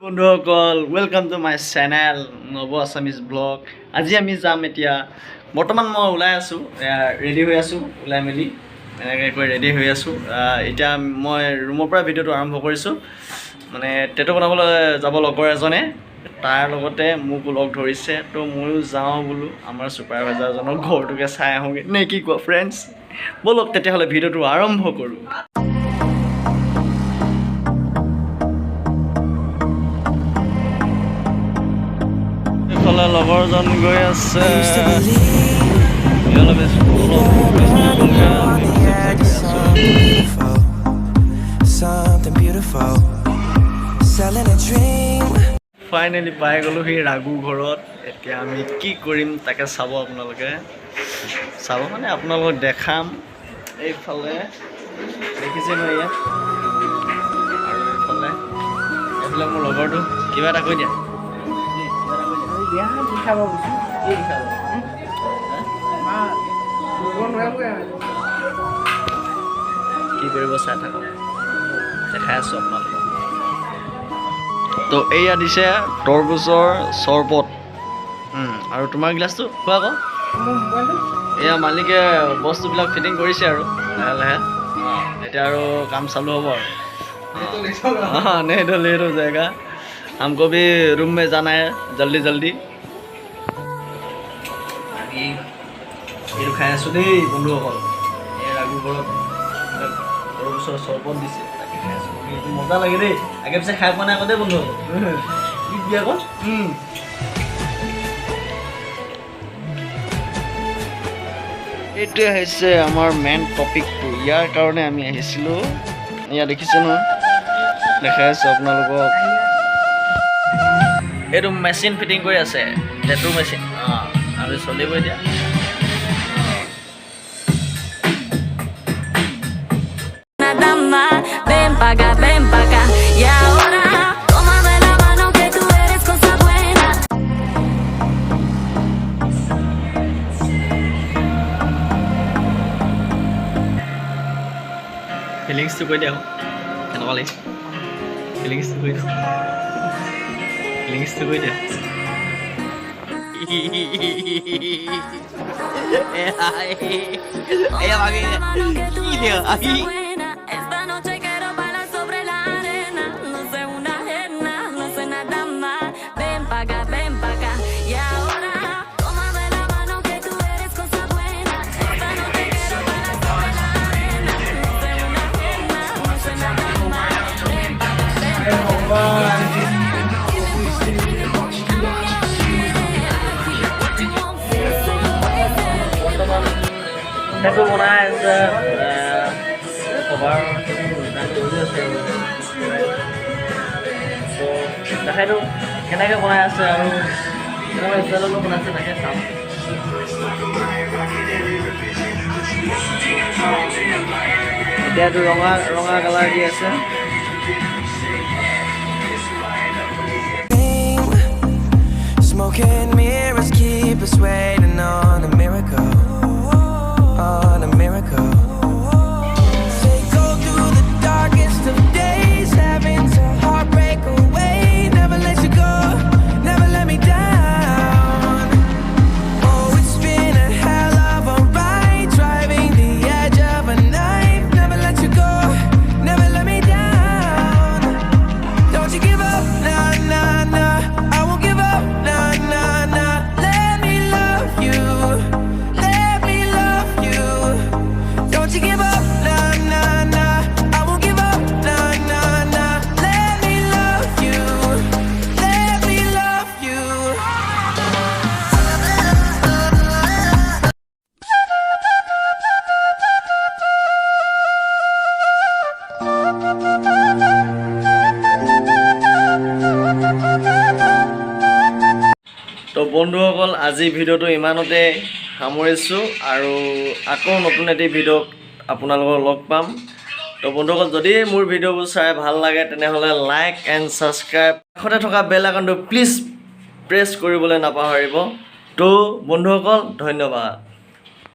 বন্ধুসকল welcome to my channel নব Assamese blog. আজি আমি যাম এতিয়া। বৰ্তমান মই ওলাই আছোঁ, ৰেডি হৈ আছোঁ, ওলাই মেলি এনেকৈ ৰেডি হৈ আছোঁ। এতিয়া মই ৰুমৰ পৰা ভিডিঅ'টো আৰম্ভ কৰিছোঁ। মানে টেটু বনাবলৈ যাব লগৰ এজনে, তাৰ লগতে মোক লগ ধৰিছে, তো ময়ো যাওঁ বোলো আমাৰ ছুপাৰভাইজাৰজনৰ ঘৰটোকে চাই আহোঁগৈ নে কি কোৱা ফ্ৰেণ্ডছ? ব'লক তেতিয়াহ'লে ভিডিঅ'টো আৰম্ভ কৰোঁ। এইফালে লগৰজন গৈ আছে, ফাইনেলি পাই গ'লোঁ সেই ৰাঘু ঘৰত। এতিয়া আমি কি কৰিম তাকে চাব, আপোনালোকে চাব মানে আপোনালোকক দেখাম। এইফালে দেখিছে ন ইয়াত, আৰু এইফালে মোৰ লগৰটো। কিবা এটা কৈ দিয়া। কি কৰিব চাই থাকক, দেখাই আছোঁ আপোনালোকক। তো এয়া দিছে তৰবুজৰ চৰবত, আৰু তোমাৰ গিলাচটো খোৱা আকৌ। এয়া মালিকে বস্তুবিলাক ফিটিং কৰিছে আৰু লাহে লাহে। এতিয়া আৰু কাম চালু হ'ব আৰু। नहीं तो लेट हो जाएगा, हमको भी रूम में जाना है जल्दी जल्दी। এইটো খাই আছোঁ দেই বন্ধুসকল। এই ৰাঘু ঘৰত তৰবুজৰ চৰবত দিছে, তাকে খাই আছোঁ। এইটো মজা লাগে দেই, আগে পিছে খাই পোৱা নাই আকৌ দেই বন্ধুসকল। কি দিয়ে আকৌ। এইটোৱে হৈছে আমাৰ মেইন টপিকটো, ইয়াৰ কাৰণে আমি আহিছিলোঁ। এয়া দেখিছে নহয়, দেখাই আছোঁ আপোনালোকক। এইটো মেচিন ফিটিং কৰি আছে, টেটু মেচিন। আমি চলিব এতিয়া। ফিলিংছটো কৈ দিয়া, কেনেকুৱা লাগিছে ফিলিংছটো কৈ দিয়া, ফিলিংছটো কৈ দিয়া। সেইটো বনাই আছে, কভাৰ কৰি আছে। দেখাইতো কেনেকৈ বনাই আছে আৰু কেনেকুৱা ষ্টাইলত বনাইছে তাকে চাম। এতিয়াতো ৰঙা ৰঙা কালাৰ দি আছে। Smoking mirrors keep us waiting on a miracle, on a miracle. They go through the darkest of days, having to heartbreak away. Never let you go, never let me down. Oh, it's been a hell of a ride, driving the edge of a knife. Never let you go, never let me down. Don't you give up, nah, nah, nah. I won't give up, nah, nah, nah. Let me love you, let me love you. Don't you give up, nah, nah, nah. I won't give up, nah, nah, nah. Let me love you, let me love you. তো বন্ধুসকল আজি ভিডিঅ'টো ইমানতে সামৰিছোঁ, আৰু আকৌ নতুন এটি ভিডিঅ'ত আপোনালোকক লগ পাম। তো বন্ধুসকল যদি মোৰ ভিডিঅ'বোৰ চাই ভাল লাগে তেনেহ'লে লাইক এণ্ড ছাবস্ক্ৰাইব, কাষতে থকা বেল আইকনটো প্লিজ প্ৰেছ কৰিবলৈ নাপাহৰিব। তো বন্ধুসকল ধন্যবাদ।